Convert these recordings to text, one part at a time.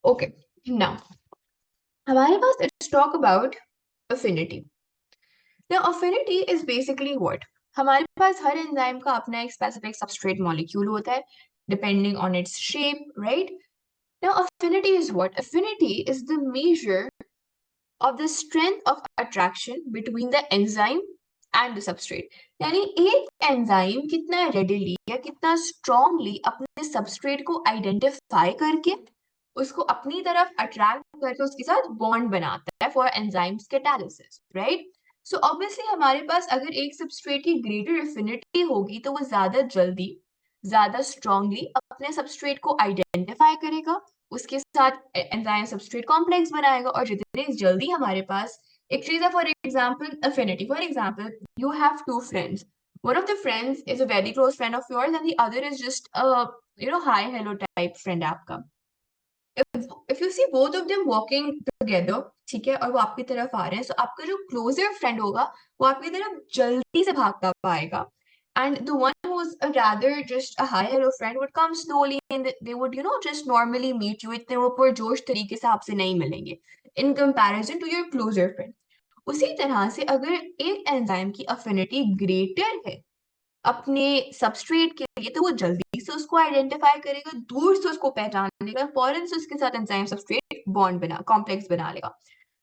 Okay, now हमारे पास let's talk about affinity. Now affinity is basically what? हमारे पास हर enzyme का अपना एक स्पेसिफिक सबस्ट्रेट मॉलिक्यूल होता है depending on its shape, right? Now affinity is what? Affinity is the measure of the strength of attraction between the enzyme and the substrate. यानी एक enzyme कितना readily या कितना strongly अपने substrate को identify करके उसको अपनी तरफ अट्रैक्ट करके उसके साथ बॉन्ड बनाता है for enzymes catalysis, right? So obviously हमारे पास अगर एक सबस्ट्रेट की ग्रेटर एफिनिटी होगी तो वो ज्यादा जल्दी ज्यादा स्ट्रांगली अपने सबस्ट्रेट को आइडेंटिफाई करेगा, उसके साथ एंजाइम सबस्ट्रेट कॉम्प्लेक्स बनाएगा और जितने जल्दी हमारे पास एक चीज है for example affinity. For example you have two friends. One of the friends is a very close friend of yours and the other is just a hi hello type friend आपका. if you see both of them walking together, ठीक है, और वो आपकी तरफ आ रहे हैं, so आपका जो closer friend होगा वो आपकी तरफ जल्दी से भागता पाएगा, and the one who's a rather just a hi hello friend would come slowly and they would just normally meet you. इतने वो पुरजोश तरीके से आपसे नहीं मिलेंगे in comparison to your closer friend. उसी तरह से अगर एक एंजाइम की अफिनिटी ग्रेटर है अपने सबस्ट्रेट के लिए तो वो जल्दी से उसको आइडेंटिफाई करेगा, दूर से उसको पहचान लेगा, फौरन से उसके साथ एंजाइम सबस्ट्रेट बॉन्ड बना कॉम्प्लेक्स बना लेगा.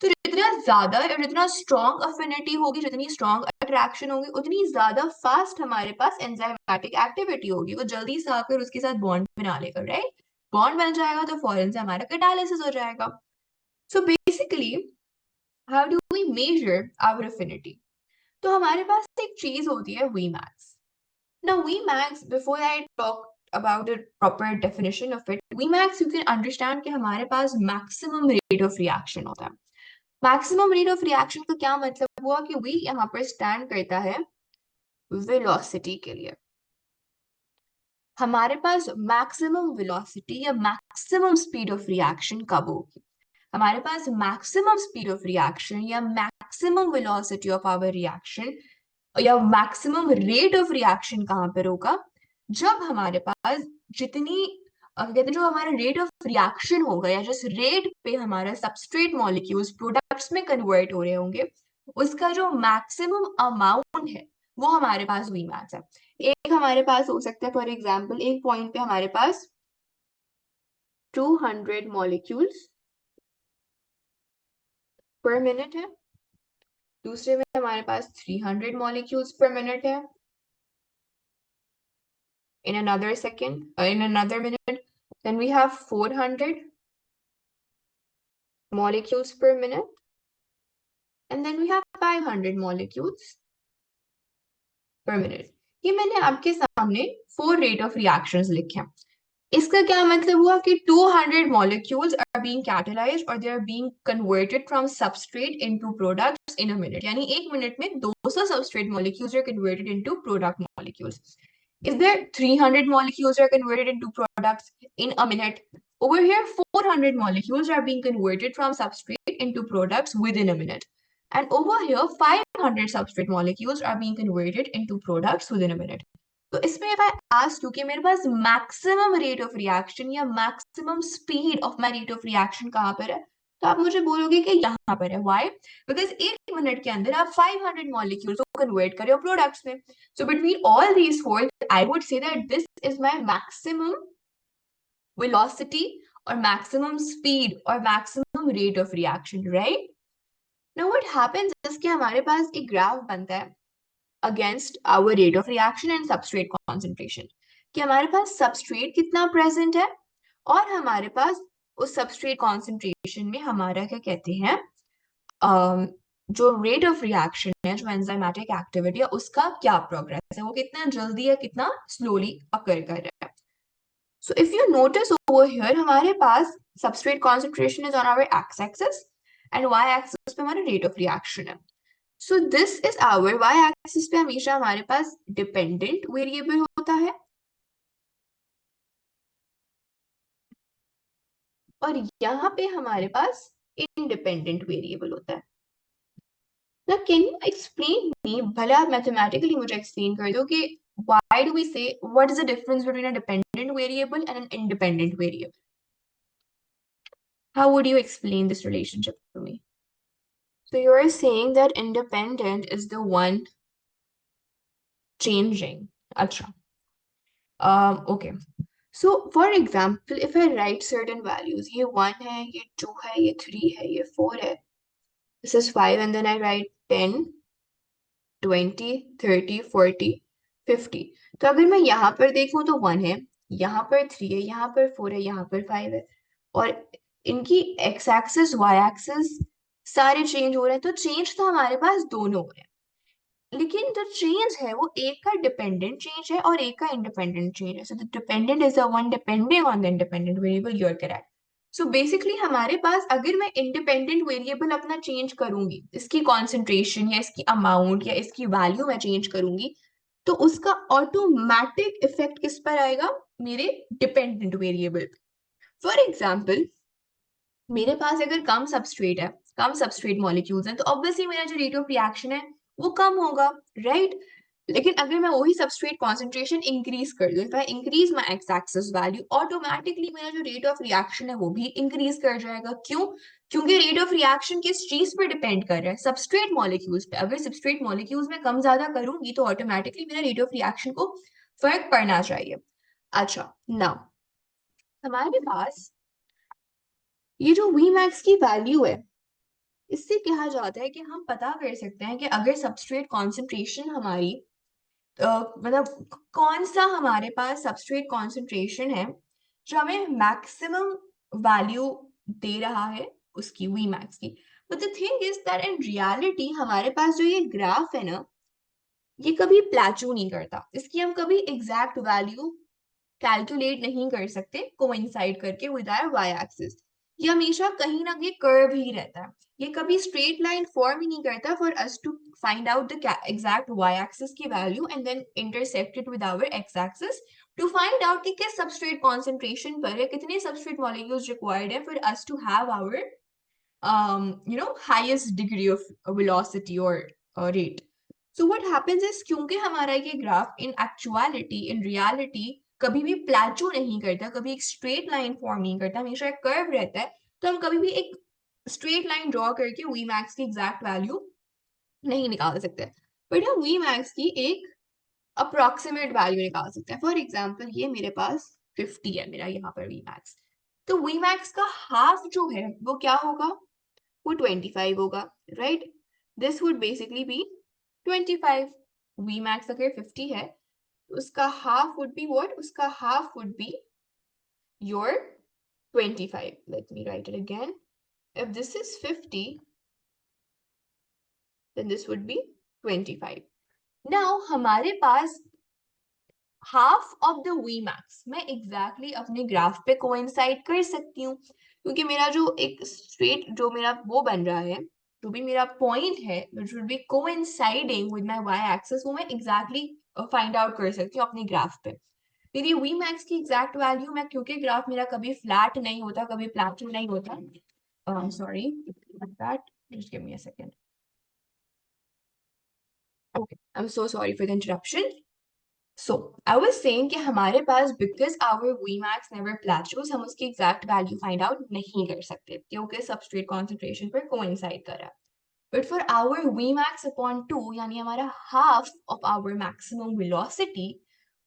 तो जितना ज्यादा और जितना स्ट्रॉन्ग अफिनिटी होगी, जितनी स्ट्रॉन्ग अट्रैक्शन होगी, उतनी ज्यादा फास्ट हमारे पास एंजाइमेटिक एक्टिविटी होगी. वो जल्दी से आकर उसके साथ बॉन्ड बना लेगा, राइट? बॉन्ड बन जाएगा तो फौरन से हमारा कैटालिसिस हो जाएगा. So basically how do we measure our affinity? तो हमारे पास एक चीज होती है Vmax. Now, Vmax, before I talk about the proper definition of it, Vmax you can understand कि हमारे पास maximum rate of reaction होता है. Maximum rate of reaction का क्या मतलब हुआ कि V यहाँ पर stand करता है velocity के लिए. हमारे पास maximum velocity या maximum speed of reaction कब होगी? हमारे पास maximum speed of reaction या maximum velocity of our reaction या मैक्सिमम रेट ऑफ रिएक्शन कहाँ पर होगा? जब हमारे पास जितनी कहते हैं जो हमारा रेट ऑफ रिएक्शन होगा या जिस रेट पे हमारा सबस्ट्रेट मॉलिक्यूल्स प्रोडक्ट्स में कन्वर्ट हो रहे होंगे, उसका जो मैक्सिमम अमाउंट है वो हमारे पास Vmax है. एक हमारे पास हो सकता है फॉर एग्जांपल एक पॉइंट पे हमारे पास 200 मॉलिक्यूल्स पर मिनट है, दूसरे में हमारे पास 300 मॉलिक्यूल्स पर मिनट है, in another second, in another minute, then we have 400 molecules per minute, and then we have 500 molecules per minute. ये मैंने आपके सामने 4 rate of reactions लिखे हैं. इसका क्या मतलब हुआ कि 200 molecules are being catalyzed or they are being converted from substrate into products in a minute. यानी एक मिनट में 200 substrate molecules are converted into product molecules. Is there 300 molecules are converted into products in a minute? Over here, 400 molecules are being converted from substrate into products within a minute. And over here, 500 substrate molecules are being converted into products within a minute. तो इसमें if I ask you कि मेरे पास maximum rate of reaction या maximum speed of my rate of reaction कहाँ पर है, तो आप मुझे बोलोगे कि यहाँ पर है. Why? Because एक मिनट के अंदर आप 500 molecules को convert कर रहे हो products में. So between all these four, I would say that this is my maximum velocity or maximum speed or maximum rate of reaction, right? Now what happens is कि हमारे पास एक ग्राफ बनता है against our rate of reaction and substrate concentration, कि हमारे पास substrate कितना present है और हमारे पास उस substrate concentration में हमारा क्या कहते हैं जो rate of reaction है, जो enzymatic activity है, उसका क्या progress है, वो कितना जल्दी या कितना slowly occur कर रहा है. So if you notice over here, हमारे पास substrate concentration is on our x-axis and y-axis पे हमारा rate of reaction है. So this is our y-axis पे हमेशा हमारे पास dependent variable होता है और यहाँ पे हमारे पास independent variable होता है. Now can you explain me, भले आप mathematically मुझे explain कर दो कि why do we say what is the difference between a dependent variable and an independent variable? How would you explain this relationship to me? So you're saying that independent is the one changing. Acha. Okay. So for example, if I write certain values, ये 1 है, ये 2 है, ये 3 है, ये 4 है, this is 5, and then I write 10, 20, 30, 40, 50. तो अगर मैं यहाँ पर देखूँ तो 1 है, यहाँ पर 3 है, यहाँ पर 4 है, यहाँ पर 5 है, और इनकी x एक्सिस y एक्सिस सारे चेंज हो रहे हैं, तो चेंज तो हमारे पास दोनों हो रहे हैं, लेकिन जो चेंज है वो एक का डिपेंडेंट चेंज है और एक का इंडिपेंडेंट चेंज है. So the dependent is the one depending on the independent variable. You are correct. So basically हमारे पास अगर मैं इंडिपेंडेंट वेरिएबल अपना चेंज करूंगी, इसकी कॉन्सेंट्रेशन या इसकी अमाउंट या इसकी वैल्यू मैं चेंज करूंगी, तो उसका ऑटोमेटिक इफेक्ट किस पर आएगा? मेरे डिपेंडेंट वेरिएबल. फॉर एग्जाम्पल, मेरे पास अगर कम सबस्ट्रेट है, कम सबस्ट्रेट मॉलिक्यूल्स हैं, तो ऑब्वियसली मेरा जो रेट ऑफ रिएक्शन है वो कम होगा, राइट? लेकिन अगर मैं वही सबस्ट्रेट कॉन्सेंट्रेशन इंक्रीज कर दूं, if I increase my ex axis value, automatically मेरा जो रेट ऑफ रिएक्शन है वो भी इंक्रीज कर जाएगा. क्यों? क्योंकि रेट ऑफ रिएक्शन किस चीज पर डिपेंड कर रहा है? सबस्ट्रेट मॉलिक्यूल्स पे. अगर सबस्ट्रेट मॉलिक्यूल्स में कम ज्यादा करूंगी तो ऑटोमेटिकली मेरा रेट ऑफ रिएक्शन को फर्क पड़ना चाहिए. अच्छा, नाउ हमारे पास ये जो Vmax की वैल्यू है, इससे कहा जाता है कि हम पता कर सकते हैं कि अगर सबस्ट्रेट कॉन्सेंट्रेशन हमारी मतलब कौन सा हमारे पास सबस्ट्रेट कॉन्सेंट्रेशन है जो हमें मैक्सिमम वैल्यू दे रहा है उसकी Vmax की. But the thing is that in reality हमारे पास जो ये ग्राफ है ना, ये कभी प्लेटू नहीं करता. इसकी हम कभी एग्जैक्ट वैल्यू कैलकुलेट नहीं कर सकते कोइंसाइड करके विद आवर वाई एक्सिस. ये हमेशा कहीं ना कहीं कर्व ही रहता है. ये कभी स्ट्रेट लाइन फॉर्म ही नहीं करता for us to find out the exact Y axis की value and then intersect it with our X axis to find out कि किस सबस्ट्रेट कॉन्सेंट्रेशन पर या कितने सबस्ट्रेट मॉलिक्यूल्स रिक्वायर्ड है for us to have our highest degree of velocity or rate. So what happens is, क्योंकि हमारा ये graph in actuality, in reality कभी भी प्लेटू नहीं करता, कभी एक स्ट्रेट लाइन फॉर्म नहीं करता, हमेशा एक कर्व रहता है, तो हम कभी भी एक स्ट्रेट लाइन ड्रॉ करके Vmax की एग्जैक्ट वैल्यू नहीं निकाल सकते. बट हम Vmax की एक अप्रोक्सीमेट वैल्यू निकाल सकते हैं. फॉर एग्जाम्पल, ये मेरे पास 50 है मेरा यहाँ पर Vmax. तो Vmax का हाफ जो है वो क्या होगा? वो 25 होगा, right? This would basically be 25. Vmax अगर 50 है तो उसका हाफ वुड बी व्हाट? उसका half would be your 25. Let me write it again. If this is 50, then this would be 25. Now हमारे पास हाफ ऑफ द Vmax मैं exactly अपने graph पे coincide कर सकती हूँ, क्योंकि मेरा जो एक स्ट्रेट जो मेरा वो बन रहा है, जो भी मेरा पॉइंट है which would be coinciding with my y axis, वो मैं एग्जैक्टली फाइंड आउट कर सकती हूँ अपने ग्राफ पे. मेरी Vmax की एग्जैक्ट वैल्यू मैं, क्योंकि ग्राफ मेरा कभी फ्लैट नहीं होता, कभी प्लेटू नहीं होता. Sorry that, just give me a second. Okay, I am so sorry for the interruption. So, I was saying कि हमारे पास because our Vmax never plateaus, हम उसकी exact value find out नहीं कर सकते क्योंकि substrate concentration पर coincide कर रहा है. But for our Vmax upon 2, यानी हमारा half of our maximum velocity,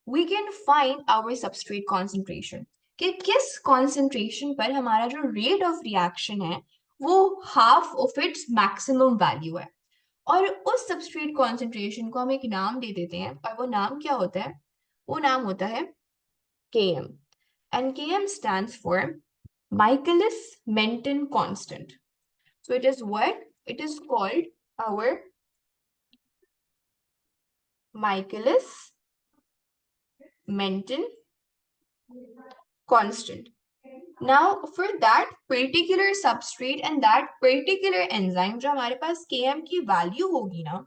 we can find our substrate concentration. कि किस concentration पर हमारा जो rate of reaction है वो half of its maximum value है. और उस सबस्ट्रेट कॉन्सेंट्रेशन को हम एक नाम दे देते हैं, और वो नाम क्या होता है? वो नाम होता है Km. And Km stands for Michaelis Menten constant. So it is what? It is called our Michaelis Menten constant. Now for that particular substrate and that particular enzyme, जो हमारे पास Km की वैल्यू होगी ना,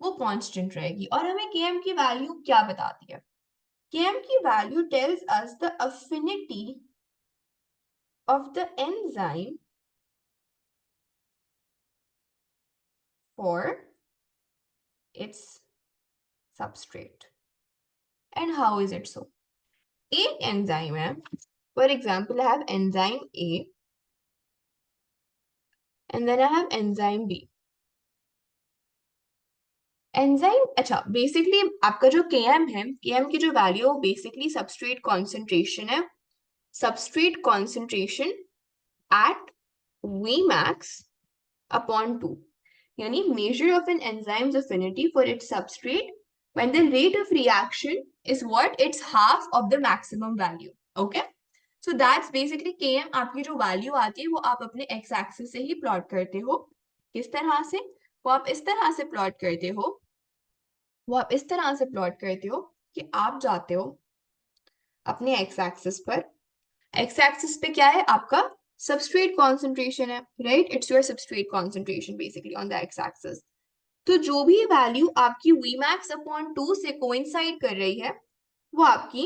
वो कांस्टेंट रहेगी. और हमें Km की वैल्यू क्या बताती है? Km की value tells us the affinity of the enzyme for its substrate. And how is it so? एक enzyme है, for example, I have enzyme A, and then I have enzyme B. Enzyme अच्छा basically आपका जो Km है, Km की जो value है basically substrate concentration है, substrate concentration eight Vmax upon 2. Yani measure of an enzyme's affinity for its substrate when the rate of reaction is what? It's half of the maximum value. Okay? So that's basically Km आपकी जो value आती है वो आप अपने x axis से ही plot करते हो. किस तरह से? वो आप इस तरह से प्लॉट करते हो, कि आप जाते हो अपने x एक्सिस पर. x एक्सिस पे क्या है? आपका सबस्ट्रेट कॉन्सेंट्रेशन है, right? It's your substrate concentration basically on the x axis. तो जो भी वैल्यू आपकी Vmax अपॉन 2 से कोइंसाइड कर रही है वो आपकी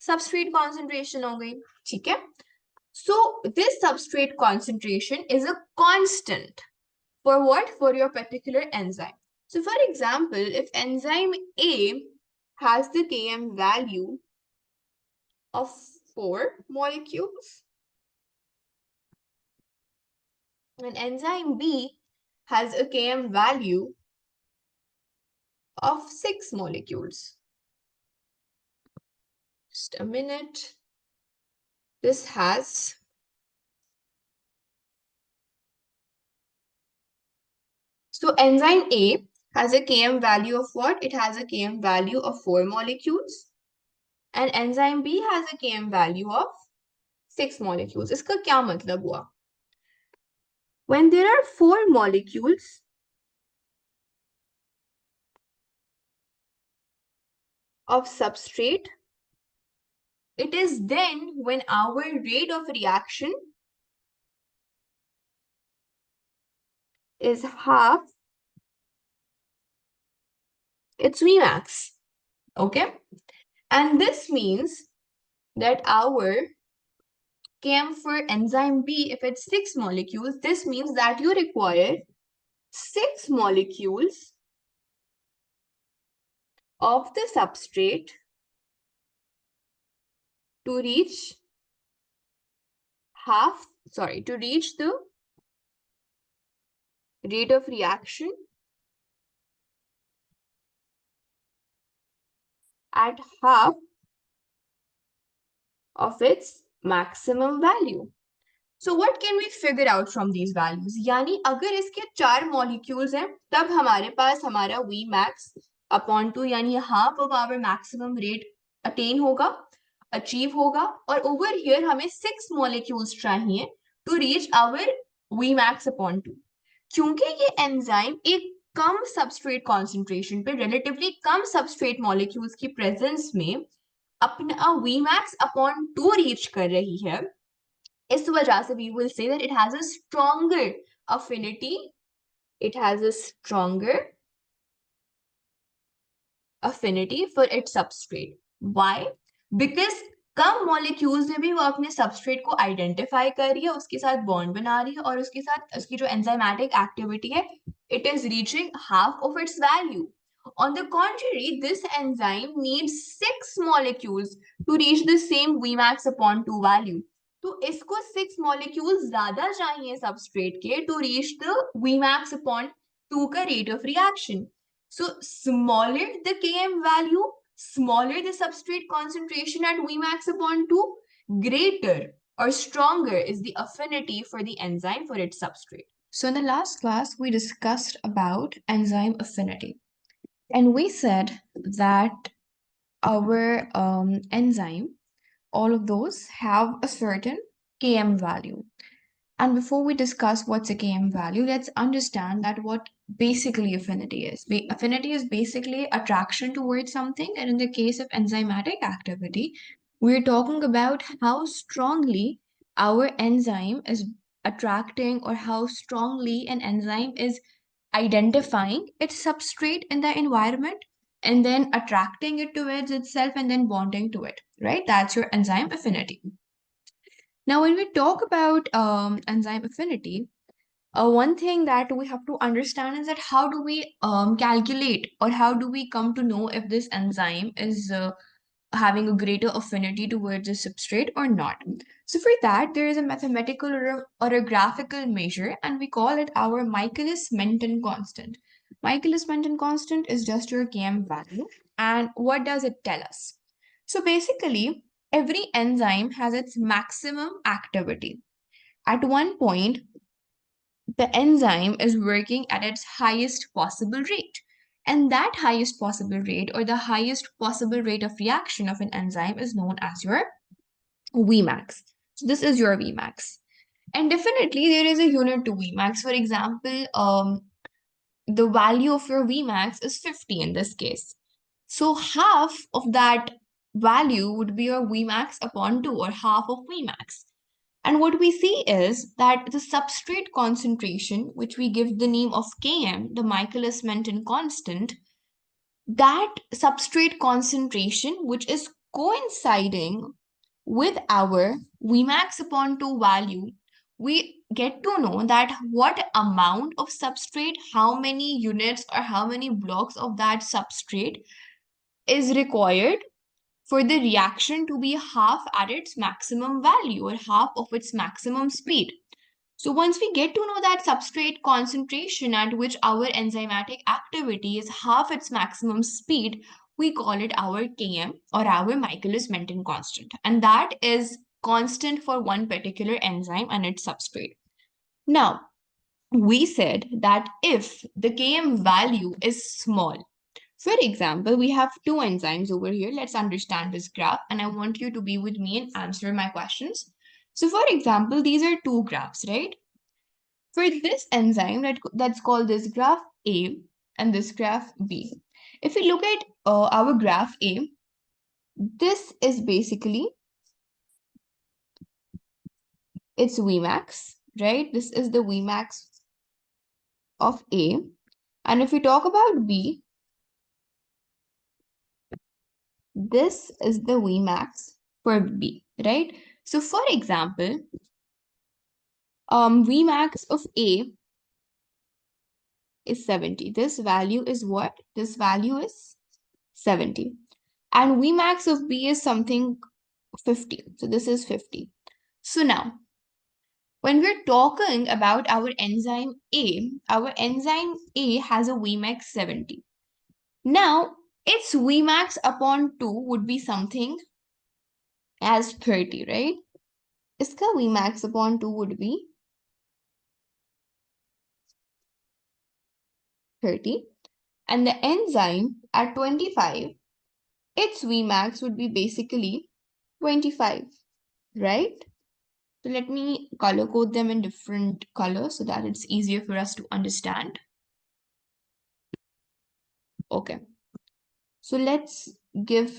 सबस्ट्रेट कॉन्सेंट्रेशन हो गई. ठीक है? So this substrate concentration is a constant for what? For your particular enzyme. So for example, if enzyme A has the Km value of 4 molecules and enzyme B has a Km value of 6 molecules. Just a minute. This has So enzyme A has a Km value of what? It has a Km value of 4 molecules. And enzyme B has a Km value of 6 molecules. इसका क्या मतलब हुआ? When there are 4 molecules of substrate, it is then when our rate of reaction is half its Vmax. Okay? And this means that our Km for enzyme B, if it's 6 molecules, this means that you require 6 molecules of the substrate to reach the rate of reaction at half of its maximum value. So what can we figure out from these values? यानी अगर इसके 4 molecules हैं तब हमारे पास हमारा Vmax upon 2 यानी half of our maximum rate achieve होगा, और over here हमें 6 molecules चाहिए to reach our Vmax upon 2. क्योंकि ये एंजाइम एक कम सबस्ट्रेट कॉन्सेंट्रेशन पे रिलेटिवली कम सबस्ट्रेट मॉलिक्यूल्स की प्रेजेंस में अपना Vmax upon 2 रीच कर रही है, इस वजह से we will say that it has a stronger affinity. It has a stronger affinity for its substrate. Why? Because come molecules में भी वो अपने सबस्ट्रेट को आइडेंटिफाई कर रही है, उसके साथ बॉन्ड बना रही है, और उसके साथ उसकी जो एंजाइमेटिक एक्टिविटी है, it is reaching half of its value. On the contrary, this enzyme needs 6 molecules to reach the same Vmax upon 2 value. तो इसको 6 molecules ज्यादा चाहिए सबस्ट्रेट के to reach the Vmax upon 2 का rate of reaction. So smaller the Km value, smaller the substrate concentration at Vmax upon 2, greater or stronger is the affinity for the enzyme for its substrate. So in the last class, we discussed about enzyme affinity. And we said that our enzyme, all of those have a certain Km value. And before we discuss what's a Km value, let's understand that what basically affinity is. Affinity is basically attraction towards something, and in the case of enzymatic activity, we're talking about how strongly our enzyme is attracting, or how strongly an enzyme is identifying its substrate in the environment and then attracting it towards itself and then bonding to it, right? That's your enzyme affinity. Now, when we talk about enzyme affinity, one thing that we have to understand is that how do we calculate, or how do we come to know if this enzyme is having a greater affinity towards the substrate or not. So for that, there is a mathematical or a graphical measure, and we call it our Michaelis-Menten constant. Michaelis-Menten constant is just your Km value. And what does it tell us? So basically, every enzyme has its maximum activity. At one point, the enzyme is working at its highest possible rate. And that highest possible rate, or the highest possible rate of reaction of an enzyme, is known as your Vmax. So this is your Vmax. And definitely there is a unit to Vmax. For example, the value of your Vmax is 50 in this case. So half of that value would be your Vmax upon 2, or half of Vmax. And what we see is that the substrate concentration, which we give the name of Km, the Michaelis-Menten constant, that substrate concentration, which is coinciding with our Vmax upon 2 value, we get to know that what amount of substrate, how many units or how many blocks of that substrate is required for the reaction to be half at its maximum value, or half of its maximum speed. So once we get to know that substrate concentration at which our enzymatic activity is half its maximum speed, we call it our Km, or our Michaelis-Menten constant. And that is constant for one particular enzyme and its substrate. Now, we said that if the Km value is small, for example, we have two enzymes over here. Let's understand this graph, and I want you to be with me and answer my questions. So for example, these are two graphs, right? For this enzyme, that's called this graph A and this graph B. If we look at our graph A, this is basically its Vmax, right? This is the Vmax of A. And if we talk about B, this is the Vmax for B, right? So for example, Vmax of A is 70. This value is what? This value is 70. And Vmax of B is something 50. So this is 50. So now, when we're talking about our enzyme A has a Vmax 70. Now, its Vmax upon 2 would be something as 30, right? Iska Vmax upon 2 would be 30. And the enzyme at 25, its Vmax would be basically 25, right? So let me color code them in different colors so that it's easier for us to understand. Okay. So let's give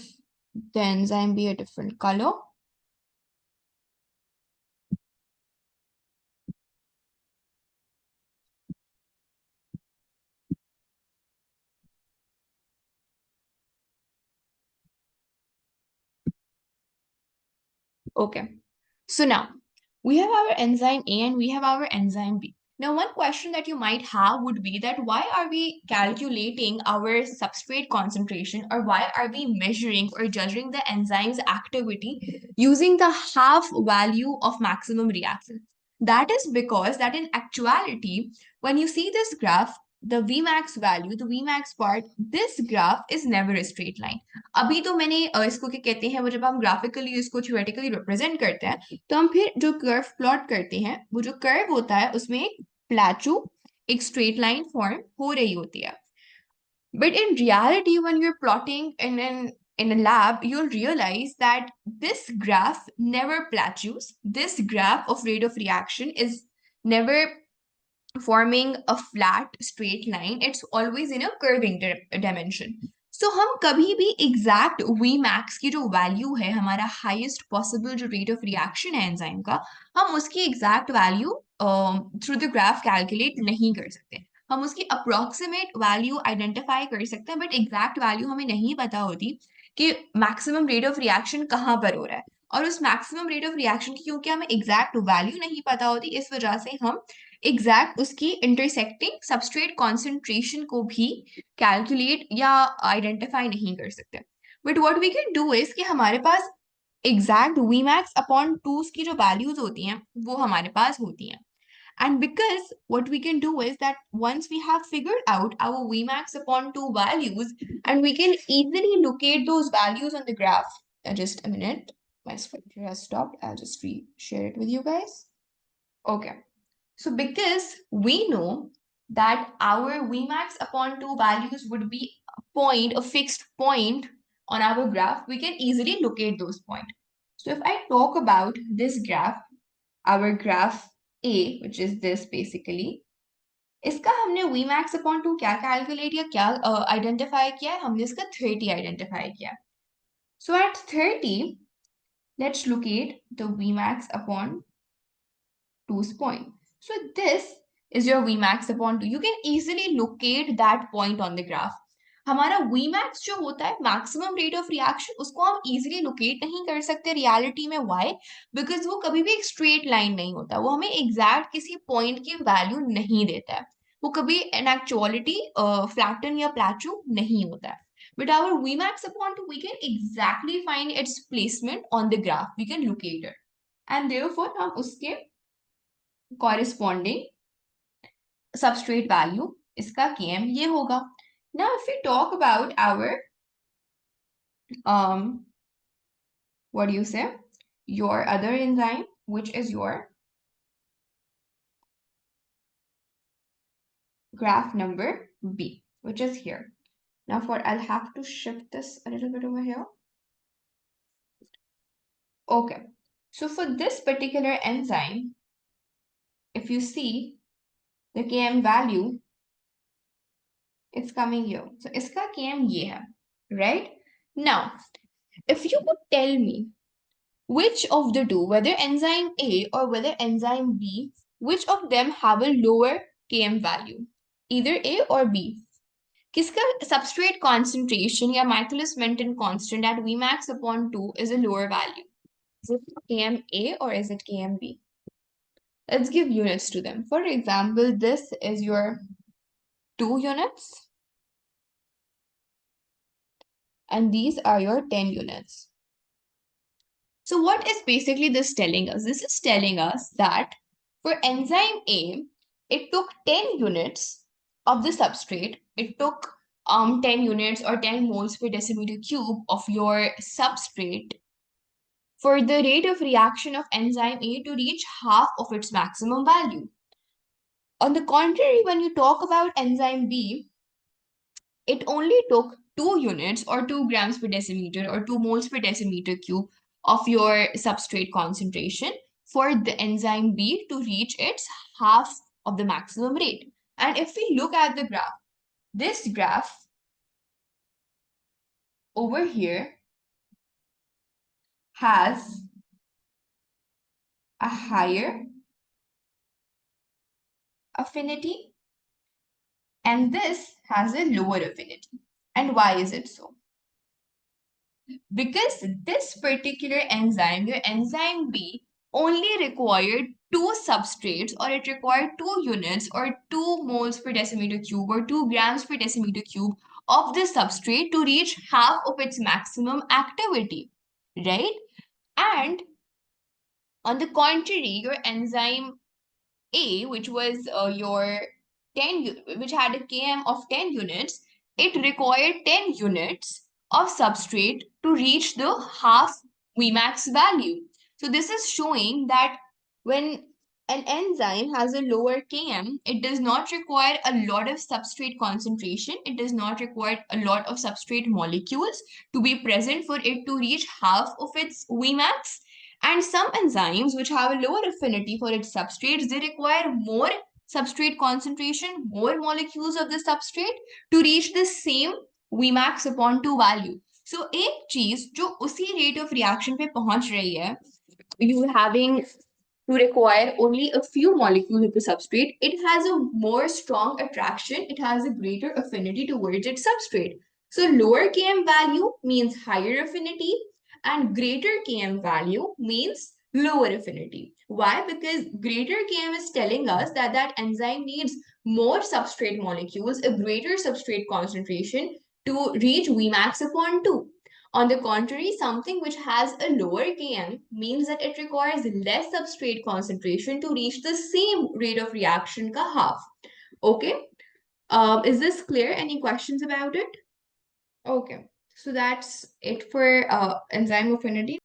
the enzyme B a different color. Okay. So now we have our enzyme A and we have our enzyme B. Now, one question that you might have would be that why are we calculating our substrate concentration, or why are we measuring or judging the enzyme's activity using the half value of maximum reaction? That is because that in actuality, when you see this graph, the Vmax value, the Vmax part, this graph is never a straight line. अभी तो मैंने इसको क्या कहते हैं, वो जब हम ग्राफिकली इसको थ्योरेटिकली रिप्रेजेंट करते हैं तो हम फिर जो कर्व प्लॉट करते हैं, वो जो कर्व होता है उसमें एक प्लेटू, एक स्ट्रेट लाइन फॉर्म हो रही होती है. But in reality, when you're plotting in a lab, you'll realize that this graph never plateaus. This graph of rate of reaction is never forming a flat straight line. It's always in a curving dimension. So हम कभी भी exact Vmax की जो value है, हमारा highest possible जो rate of reaction है enzyme का, हम उसकी exact value through the graph calculate नहीं कर सकते. हम उसकी approximate value identify कर सकते हैं, but exact value हमें नहीं पता होती कि maximum rate of reaction कहाँ पर हो रहा है. और उस maximum rate of reaction की क्योंकि हमें exact value नहीं पता होती, इस वजह से हम exact उसकी intersecting substrate concentration को भी calculate या identify नहीं कर सकते. But what we can do is कि हमारे पास एग्जैक्ट Vmax अपॉन 2 की जो वैल्यूज होती हैं वो हमारे पास होती हैं. And because what we can do is that once we have figured out our Vmax upon 2 values, and we can easily locate those values on the graph. Just a minute, my screen has stopped. I'll just share it with you guys. Okay. So because we know that our Vmax upon 2 values would be a fixed point on our graph, we can easily locate those points. So if I talk about this graph, our graph A, which is this basically, इसका हमने Vmax upon 2 क्या calculate या क्या identify किया है? हमने इसका 30 identify किया. So at 30, let's locate the Vmax upon 2's point. So this is your Vmax upon 2. You can easily locate that point on the graph. हमारा Vmax जो होता है मैक्सिमम रेट ऑफ रिएक्शन, उसको हम इजीली लोकेट नहीं कर सकते reality में. व्हाई? बिकॉज वो कभी भी एक स्ट्रेट लाइन नहीं होता, वो हमें एग्जैक्ट किसी पॉइंट की वैल्यू नहीं देता है, वो कभी इन एक्चुअलिटी फ्लैटन या प्लेटू नहीं होता है. But our Vmax upon 2, we can exactly find its placement on the graph. We can locate it. And therefore, हम उसके corresponding substrate value, इसका Km ये होगा. Now, if we talk about our, what do you say? Your other enzyme, which is your graph number B, which is here. Now, I'll have to shift this a little bit over here. Okay. So for this particular enzyme, if you see the Km value, it's coming here. So इसका Km ये है, right? Now, if you could tell me which of the two, whether enzyme A or whether enzyme B, which of them have a lower Km value? Either A or B. किसका substrate concentration या Michaelis Menten constant at Vmax upon 2 is a lower value? Is it Km A or is it Km B? Let's give units to them. For example, this is your 2 units and these are your 10 units. So what is basically this telling us? This is telling us that for enzyme A, it took 10 units of the substrate. It took 10 units or 10 moles per decimeter cube of your substrate for the rate of reaction of enzyme A to reach half of its maximum value. On the contrary, when you talk about enzyme B, it only took 2 units or 2 grams per decimeter or 2 moles per decimeter cube of your substrate concentration for the enzyme B to reach its half of the maximum rate. And if we look at the graph, this graph over here has a higher affinity and this has a lower affinity. And why is it so? Because this particular enzyme, your enzyme B, only required 2 substrates, or it required 2 units or 2 moles per decimeter cube or 2 grams per decimeter cube of the substrate to reach half of its maximum activity, right? And on the contrary, your enzyme A, which was your 10, which had a Km of 10 units, it required 10 units of substrate to reach the half Vmax value. So this is showing that when an enzyme has a lower Km, it does not require a lot of substrate concentration. It does not require a lot of substrate molecules to be present for it to reach half of its Vmax. And some enzymes which have a lower affinity for its substrates, they require more substrate concentration, more molecules of the substrate to reach the same Vmax upon 2 value. So एक चीज जो उसी rate of reaction पे पहुंच रही है, you having to require only a few molecules of the substrate, it has a more strong attraction, it has a greater affinity towards its substrate. So lower Km value means higher affinity and greater Km value means lower affinity. Why? Because greater Km is telling us that that enzyme needs more substrate molecules, a greater substrate concentration to reach Vmax upon 2. On the contrary, something which has a lower Km means that it requires less substrate concentration to reach the same rate of reaction ka half. Okay, is this clear? Any questions about it? Okay, so that's it for enzyme affinity.